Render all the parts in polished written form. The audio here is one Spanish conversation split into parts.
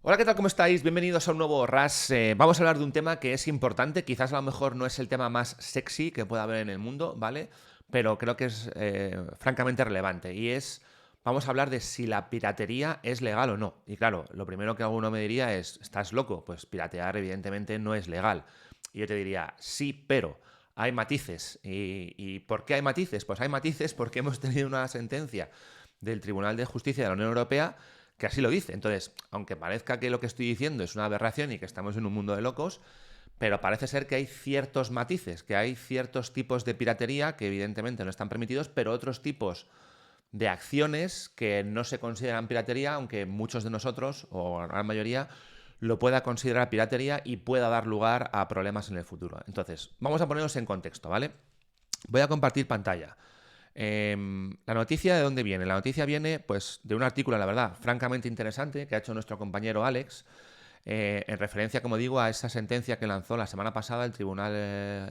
Hola, ¿qué tal? ¿Cómo estáis? Bienvenidos a un nuevo RAS. Vamos a hablar de un tema que es importante, quizás a lo mejor no es el tema más sexy que pueda haber en el mundo, ¿vale? Pero creo que es francamente relevante y vamos a hablar de si la piratería es legal o no. Y claro, lo primero que alguno me diría es, ¿estás loco? Pues piratear evidentemente no es legal. Y yo te diría, sí, pero hay matices. ¿Y por qué hay matices? Pues hay matices porque hemos tenido una sentencia del Tribunal de Justicia de la Unión Europea que así lo dice. Entonces, aunque parezca que lo que estoy diciendo es una aberración y que estamos en un mundo de locos, pero parece ser que hay ciertos matices, que hay ciertos tipos de piratería que evidentemente no están permitidos, pero otros tipos de acciones que no se consideran piratería, aunque muchos de nosotros, o la gran mayoría, lo pueda considerar piratería y pueda dar lugar a problemas en el futuro. Entonces, vamos a ponernos en contexto, ¿vale? Voy a compartir pantalla. La noticia, ¿de dónde viene? La noticia viene, pues, de un artículo, la verdad, francamente interesante que ha hecho nuestro compañero Alex, en referencia, como digo, a esa sentencia que lanzó la semana pasada el Tribunal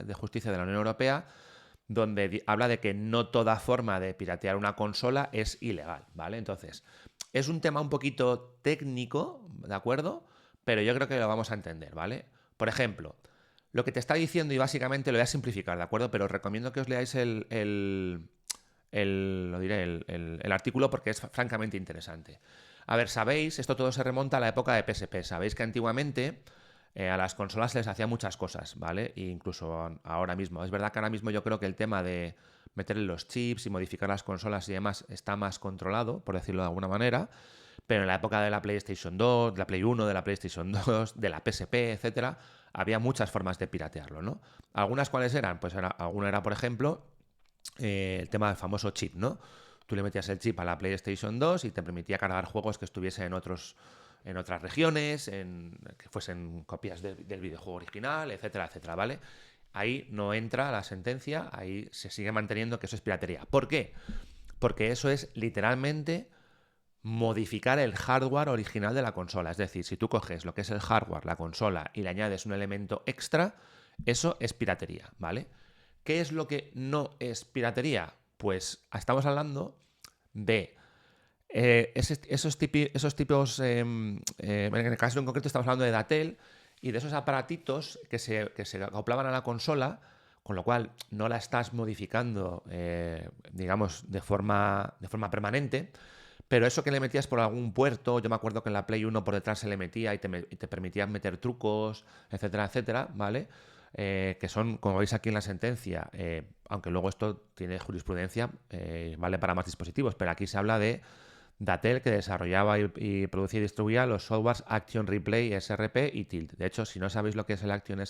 de Justicia de la Unión Europea, donde habla de que no toda forma de piratear una consola es ilegal, ¿vale? Entonces, es un tema un poquito técnico, ¿de acuerdo? Pero yo creo que lo vamos a entender, ¿vale? Por ejemplo, lo que te está diciendo, y básicamente lo voy a simplificar, ¿de acuerdo? Pero os recomiendo que os leáis lo diré, el artículo porque es francamente interesante. A ver, sabéis, esto todo se remonta a la época de PSP. Sabéis que antiguamente a las consolas se les hacía muchas cosas, ¿vale? E incluso ahora mismo. Es verdad que ahora mismo yo creo que el tema de meterle los chips y modificar las consolas y demás está más controlado, por decirlo de alguna manera. Pero en la época de la PlayStation 2, de la Play 1, de la PlayStation 2, de la PSP, etcétera, había muchas formas de piratearlo, ¿no? Algunas cuáles eran, pues alguna era, por ejemplo, el tema del famoso chip, ¿no? Tú le metías el chip a la PlayStation 2 y te permitía cargar juegos que estuviesen en otras regiones, que fuesen copias del videojuego original, etcétera, etcétera, ¿vale? Ahí no entra la sentencia, ahí se sigue manteniendo que eso es piratería. ¿Por qué? Porque eso es literalmente modificar el hardware original de la consola. Es decir, si tú coges lo que es el hardware, la consola, y le añades un elemento extra, eso es piratería, ¿vale? ¿Qué es lo que no es piratería? Pues estamos hablando de esos tipos, en el caso en concreto estamos hablando de Datel y de esos aparatitos que se acoplaban a la consola, con lo cual no la estás modificando, digamos, de forma permanente, pero eso que le metías por algún puerto, yo me acuerdo que en la Play 1 por detrás se le metía y te permitía meter trucos, etcétera, etcétera, ¿vale? Que son, como veis aquí en la sentencia, aunque luego esto tiene jurisprudencia, vale para más dispositivos, pero aquí se habla de Datel, que desarrollaba y producía y distribuía los softwares Action Replay, SRP y Tilt. De hecho, si no sabéis lo que es el Action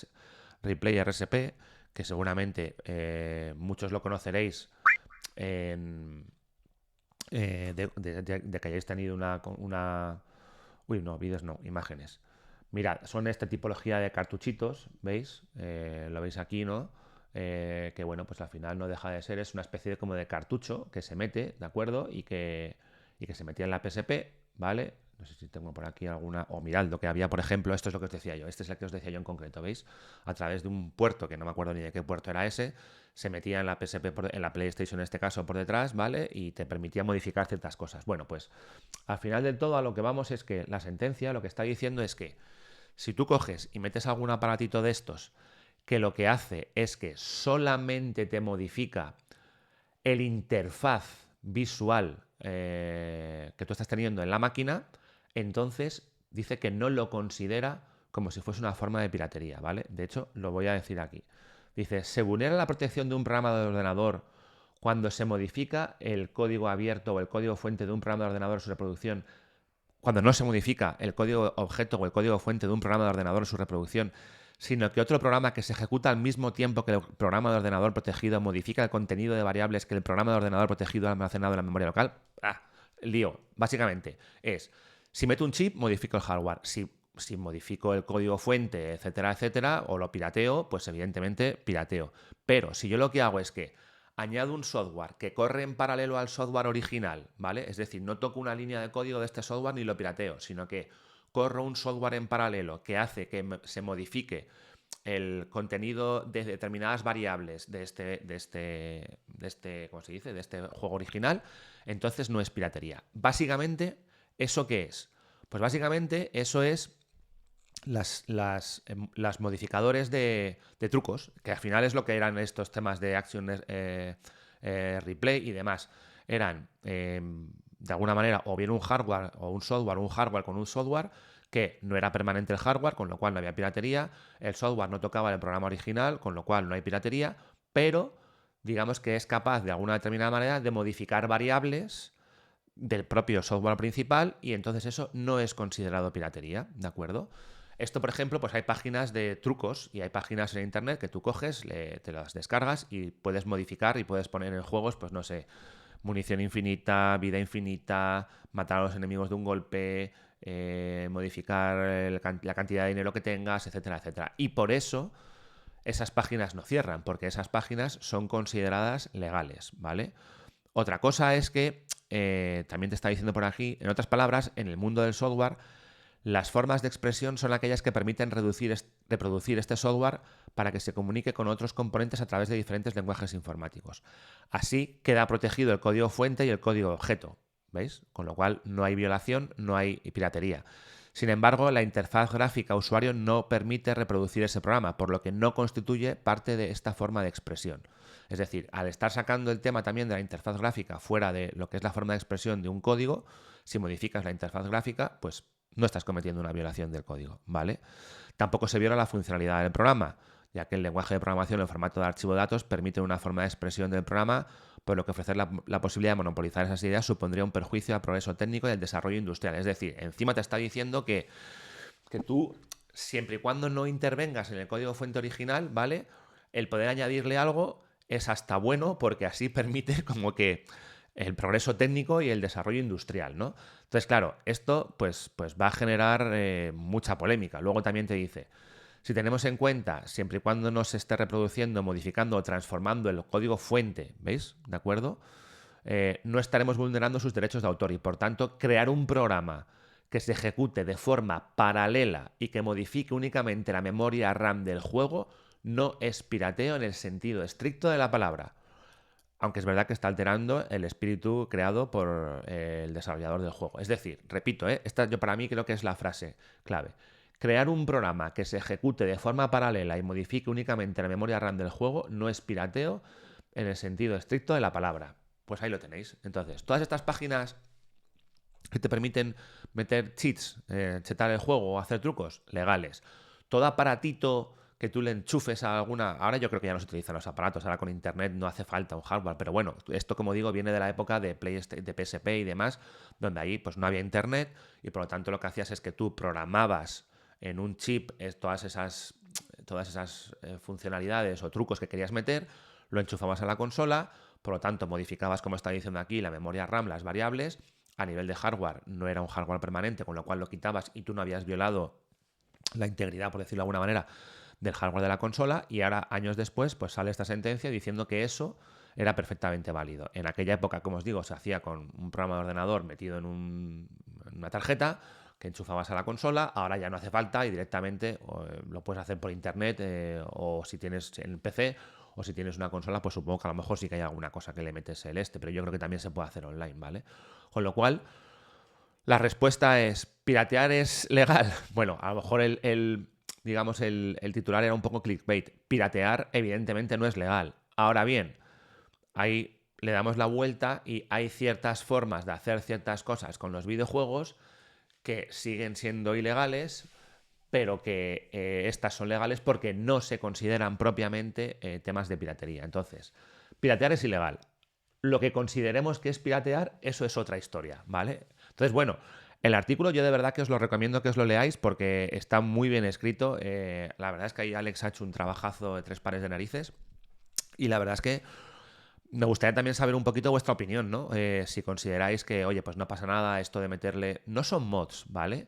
Replay RSP, que seguramente muchos lo conoceréis en, de que hayáis tenido una... Uy, no, vídeos no, imágenes. Mirad, son esta tipología de cartuchitos, ¿veis? Lo veis aquí, ¿no? Que bueno, pues al final no deja de ser, es una especie de como de cartucho que se mete, ¿de acuerdo? Y que se metía en la PSP, ¿vale? No sé si tengo por aquí alguna. O mirad lo que había, por ejemplo, esto es lo que os decía yo. Este es el que os decía yo en concreto, ¿veis? A través de un puerto, que no me acuerdo ni de qué puerto era ese, se metía en la PSP, en la PlayStation en este caso por detrás, ¿vale? Y te permitía modificar ciertas cosas. Bueno, pues al final del todo a lo que vamos es que la sentencia lo que está diciendo es que si tú coges y metes algún aparatito de estos que lo que hace es que solamente te modifica el interfaz visual que tú estás teniendo en la máquina, entonces dice que no lo considera como si fuese una forma de piratería, ¿vale? De hecho, lo voy a decir aquí. Dice, se vulnera la protección de un programa de ordenador cuando se modifica el código abierto o el código fuente de un programa de ordenador o su reproducción, cuando no se modifica el código objeto o el código fuente de un programa de ordenador o su reproducción, sino que otro programa que se ejecuta al mismo tiempo que el programa de ordenador protegido modifica el contenido de variables que el programa de ordenador protegido ha almacenado en la memoria local. Lío. Básicamente es, si meto un chip, modifico el hardware. Si modifico el código fuente, etcétera, etcétera, o lo pirateo, pues evidentemente pirateo. Pero si yo lo que hago es que añado un software que corre en paralelo al software original, ¿vale? Es decir, no toco una línea de código de este software ni lo pirateo, sino que corro un software en paralelo que hace que se modifique el contenido de determinadas variables ¿cómo se dice? De este juego original, entonces no es piratería. Básicamente, ¿eso qué es? Pues básicamente eso es las modificadores de trucos, que al final es lo que eran estos temas de action replay y demás. Eran, de alguna manera, o bien un hardware o un hardware con un software que no era permanente el hardware, con lo cual no había piratería, el software no tocaba el programa original, con lo cual no hay piratería, pero digamos que es capaz de alguna determinada manera de modificar variables del propio software principal y entonces eso no es considerado piratería, ¿de acuerdo? Esto, por ejemplo, pues hay páginas de trucos y hay páginas en internet que tú coges, te las descargas y puedes modificar y puedes poner en juegos, pues no sé, munición infinita, vida infinita, matar a los enemigos de un golpe, modificar la cantidad de dinero que tengas, etcétera, etcétera. Y por eso esas páginas no cierran, porque esas páginas son consideradas legales, ¿vale? Otra cosa es que, también te está diciendo por aquí, en otras palabras, en el mundo del software, las formas de expresión son aquellas que permiten reproducir este software para que se comunique con otros componentes a través de diferentes lenguajes informáticos. Así queda protegido el código fuente y el código objeto, ¿veis? Con lo cual no hay violación, no hay piratería. Sin embargo, la interfaz gráfica usuario no permite reproducir ese programa, por lo que no constituye parte de esta forma de expresión. Es decir, al estar sacando el tema también de la interfaz gráfica fuera de lo que es la forma de expresión de un código, si modificas la interfaz gráfica, pues no estás cometiendo una violación del código, ¿vale? Tampoco se viola la funcionalidad del programa, ya que el lenguaje de programación en formato de archivo de datos permite una forma de expresión del programa, por lo que ofrecer la posibilidad de monopolizar esas ideas supondría un perjuicio al progreso técnico y al desarrollo industrial. Es decir, encima te está diciendo que tú, siempre y cuando no intervengas en el código fuente original, ¿vale? El poder añadirle algo es hasta bueno porque así permite como que el progreso técnico y el desarrollo industrial, ¿no? Entonces, claro, esto pues va a generar mucha polémica. Luego también te dice, si tenemos en cuenta, siempre y cuando no se esté reproduciendo, modificando o transformando el código fuente, ¿veis? ¿De acuerdo? No estaremos vulnerando sus derechos de autor y, por tanto, crear un programa que se ejecute de forma paralela y que modifique únicamente la memoria RAM del juego no es pirateo en el sentido estricto de la palabra. Aunque es verdad que está alterando el espíritu creado por el desarrollador del juego. Es decir, repito, esta yo para mí creo que es la frase clave. Crear un programa que se ejecute de forma paralela y modifique únicamente la memoria RAM del juego no es pirateo en el sentido estricto de la palabra. Pues ahí lo tenéis. Entonces, todas estas páginas que te permiten meter cheats, chetar el juego o hacer trucos, legales. Todo aparatito que tú le enchufes a alguna... Ahora yo creo que ya no se utilizan los aparatos, ahora con internet no hace falta un hardware, pero bueno, esto como digo viene de la época de PSP y demás, donde ahí pues no había internet y por lo tanto lo que hacías es que tú programabas en un chip todas esas funcionalidades o trucos que querías meter, lo enchufabas a la consola, por lo tanto modificabas, como está diciendo aquí, la memoria RAM, las variables. A nivel de hardware no era un hardware permanente, con lo cual lo quitabas y tú no habías violado la integridad, por decirlo de alguna manera, del hardware de la consola, y ahora, años después, pues sale esta sentencia diciendo que eso era perfectamente válido. En aquella época, como os digo, se hacía con un programa de ordenador metido en una tarjeta que enchufabas a la consola, ahora ya no hace falta y directamente lo puedes hacer por internet, o si tienes en el PC o si tienes una consola, pues supongo que a lo mejor sí que hay alguna cosa que le metes pero yo creo que también se puede hacer online, ¿vale? Con lo cual, la respuesta es, ¿piratear es legal? Bueno, a lo mejor digamos, el titular era un poco clickbait. Piratear, evidentemente, no es legal. Ahora bien, ahí le damos la vuelta y hay ciertas formas de hacer ciertas cosas con los videojuegos que siguen siendo ilegales, pero que estas son legales porque no se consideran propiamente temas de piratería. Entonces, piratear es ilegal. Lo que consideremos que es piratear, eso es otra historia, ¿vale? Entonces, bueno, el artículo yo de verdad que os lo recomiendo que os lo leáis porque está muy bien escrito. La verdad es que ahí Alex ha hecho un trabajazo de 3 pares de narices. Y la verdad es que me gustaría también saber un poquito vuestra opinión, ¿no? Si consideráis que, oye, pues no pasa nada esto de meterle... No son mods, ¿vale?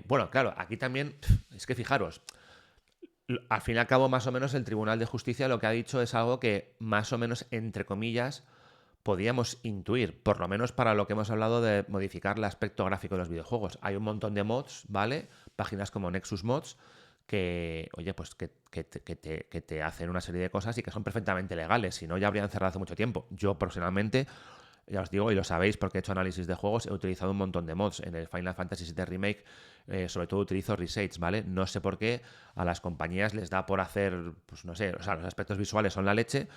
Bueno, claro, aquí también... Es que fijaros, al fin y al cabo, más o menos, el Tribunal de Justicia lo que ha dicho es algo que, más o menos, entre comillas, podíamos intuir, por lo menos para lo que hemos hablado de modificar el aspecto gráfico de los videojuegos. Hay un montón de mods, ¿vale? Páginas como Nexus Mods que, oye, pues que te hacen una serie de cosas y que son perfectamente legales, si no ya habrían cerrado hace mucho tiempo. Yo personalmente Ya os digo, y lo sabéis porque he hecho análisis de juegos, he utilizado un montón de mods. En el Final Fantasy VII Remake, sobre todo utilizo resets, ¿vale? No sé por qué a las compañías les da por hacer, pues no sé, o sea, los aspectos visuales son la leche,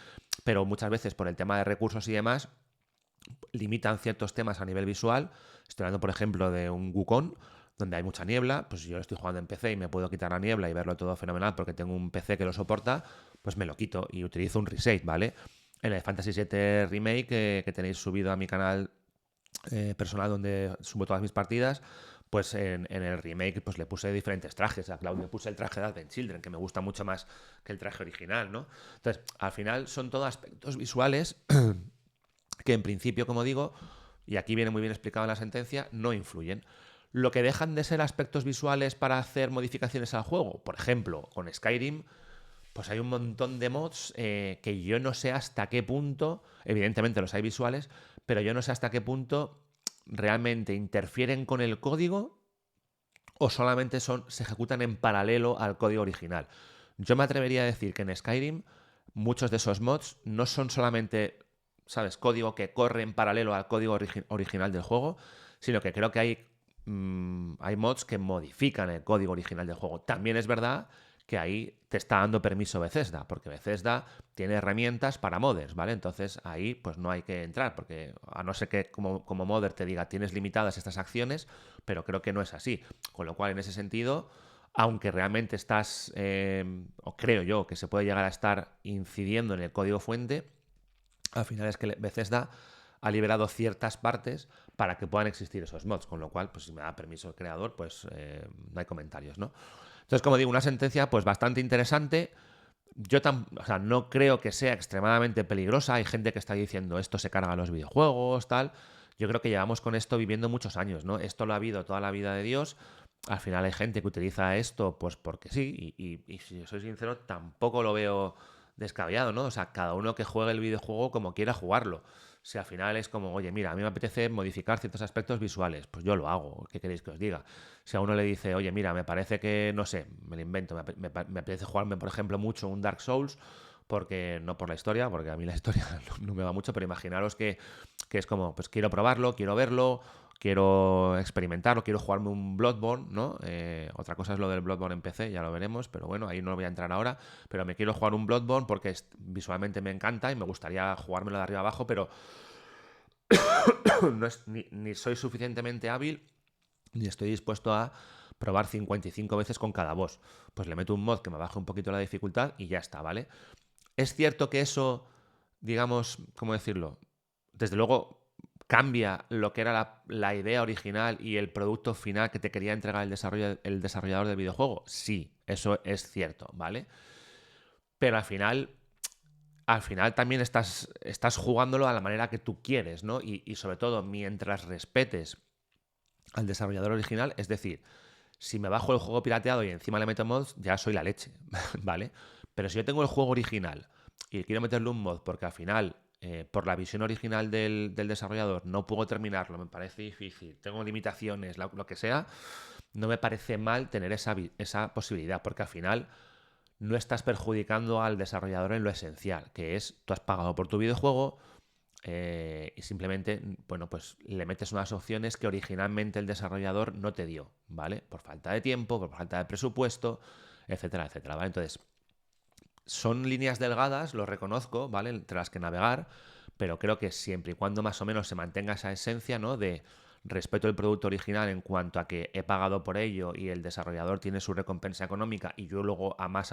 pero muchas veces por el tema de recursos y demás, limitan ciertos temas a nivel visual. Estoy hablando, por ejemplo, de un Wukong, donde hay mucha niebla, pues si yo estoy jugando en PC y me puedo quitar la niebla y verlo todo fenomenal porque tengo un PC que lo soporta, pues me lo quito y utilizo un reset, ¿vale? En el Fantasy VII Remake que tenéis subido a mi canal personal donde subo todas mis partidas, pues en el remake pues le puse diferentes trajes. A Cloud le puse el traje de Advent Children, que me gusta mucho más que el traje original, ¿no? Entonces, al final son todos aspectos visuales que en principio, como digo, y aquí viene muy bien explicado en la sentencia, no influyen. Lo que dejan de ser aspectos visuales para hacer modificaciones al juego, por ejemplo, con Skyrim, pues hay un montón de mods que yo no sé hasta qué punto, evidentemente los hay visuales, pero yo no sé hasta qué punto realmente interfieren con el código o solamente se ejecutan en paralelo al código original. Yo me atrevería a decir que en Skyrim muchos de esos mods no son solamente, ¿sabes?, código que corre en paralelo al código original del juego, sino que creo que hay mods que modifican el código original del juego. También es verdad que ahí te está dando permiso Bethesda, porque Bethesda tiene herramientas para modders, ¿vale? Entonces ahí pues no hay que entrar, porque a no ser que como modder te diga tienes limitadas estas acciones, pero creo que no es así. Con lo cual, en ese sentido, aunque realmente estás, o creo yo, que se puede llegar a estar incidiendo en el código fuente, al final es que Bethesda ha liberado ciertas partes para que puedan existir esos mods, con lo cual, pues si me da permiso el creador, pues no hay comentarios, ¿no? Entonces, como digo, una sentencia pues bastante interesante. Yo o sea, no creo que sea extremadamente peligrosa. Hay gente que está diciendo esto se carga a los videojuegos, tal. Yo creo que llevamos con esto viviendo muchos años, ¿no? Esto lo ha habido toda la vida de Dios. Al final hay gente que utiliza esto pues porque sí, y si soy sincero, tampoco lo veo descabellado, ¿no? O sea, cada uno que juegue el videojuego como quiera jugarlo. Si al final es como, oye, mira, a mí me apetece modificar ciertos aspectos visuales, pues yo lo hago, ¿qué queréis que os diga? Si a uno le dice, oye, mira, me parece que, no sé, me lo invento, me apetece jugarme, por ejemplo, mucho un Dark Souls, porque no por la historia, porque a mí la historia no me va mucho, pero imaginaros que es como, pues quiero probarlo, quiero verlo, quiero experimentarlo, quiero jugarme un Bloodborne, ¿no? Otra cosa es lo del Bloodborne en PC, ya lo veremos, pero bueno, ahí no voy a entrar ahora, pero me quiero jugar un Bloodborne porque visualmente me encanta y me gustaría jugármelo de arriba abajo, pero no es, ni soy suficientemente hábil ni estoy dispuesto a probar 55 veces con cada boss. Pues le meto un mod que me baje un poquito la dificultad y ya está, ¿vale? Es cierto que eso, digamos, ¿cómo decirlo? Desde luego cambia lo que era la idea original y el producto final que te quería entregar el desarrollador del videojuego. Sí, eso es cierto, ¿vale? Pero al final también estás jugándolo a la manera que tú quieres, ¿no? Y sobre todo, mientras respetes al desarrollador original, es decir, si me bajo el juego pirateado y encima le meto mods, ya soy la leche, ¿vale? Pero si yo tengo el juego original y quiero meterle un mod porque al final, por la visión original del desarrollador, no puedo terminarlo, me parece difícil, tengo limitaciones, lo que sea, no me parece mal tener esa posibilidad, porque al final no estás perjudicando al desarrollador en lo esencial, que es, tú has pagado por tu videojuego, y simplemente, bueno, pues le metes unas opciones que originalmente el desarrollador no te dio, ¿vale? Por falta de tiempo, por falta de presupuesto, etcétera, etcétera, ¿vale? Entonces, son líneas delgadas, lo reconozco, ¿vale? Entre las que navegar, pero creo que siempre y cuando más o menos se mantenga esa esencia, ¿no? De respeto al producto original en cuanto a que he pagado por ello y el desarrollador tiene su recompensa económica y yo luego a más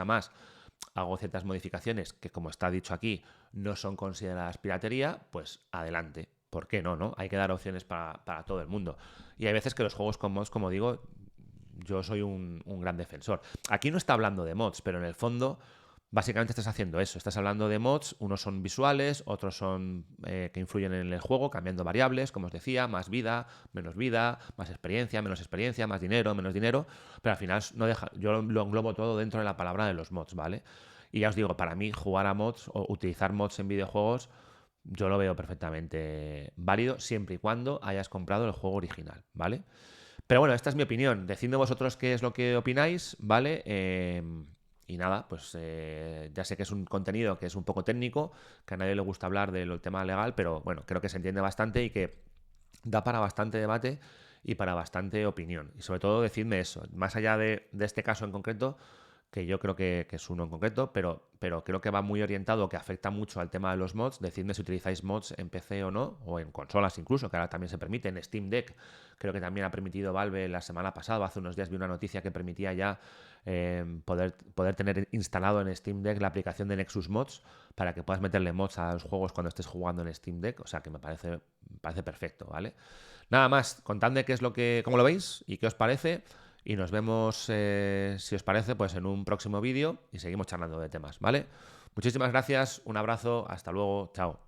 hago ciertas modificaciones que, como está dicho aquí, no son consideradas piratería, pues adelante. ¿Por qué no? Hay que dar opciones para todo el mundo. Y hay veces que los juegos con mods, como digo, yo soy un gran defensor. Aquí no está hablando de mods, pero en el fondo básicamente estás haciendo eso. Estás hablando de mods, unos son visuales, otros son que influyen en el juego, cambiando variables, como os decía, más vida, más experiencia, más dinero, menos dinero, pero al final no deja, yo lo englobo todo dentro de la palabra de los mods, ¿vale? Y ya os digo, para mí jugar a mods o utilizar mods en videojuegos, yo lo veo perfectamente válido siempre y cuando hayas comprado el juego original, ¿vale? Pero bueno, esta es mi opinión. Decidme vosotros qué es lo que opináis, ¿vale? Y nada, pues ya sé que es un contenido que es un poco técnico, que a nadie le gusta hablar del tema legal, pero bueno, creo que se entiende bastante y que da para bastante debate y para bastante opinión. Y sobre todo decidme eso, más allá de este caso en concreto, que yo creo que es uno en concreto, pero creo que va muy orientado, que afecta mucho al tema de los mods. Decidme si utilizáis mods en PC o no, o en consolas incluso, que ahora también se permite. En Steam Deck creo que también ha permitido Valve la semana pasada, hace unos días vi una noticia que permitía ya poder tener instalado en Steam Deck la aplicación de Nexus Mods para que puedas meterle mods a los juegos cuando estés jugando en Steam Deck. O sea que me parece perfecto, ¿vale? Nada más, contadme qué es cómo lo veis y qué os parece. Y nos vemos, si os parece, pues en un próximo vídeo y seguimos charlando de temas, ¿vale? Muchísimas gracias, un abrazo, hasta luego, chao.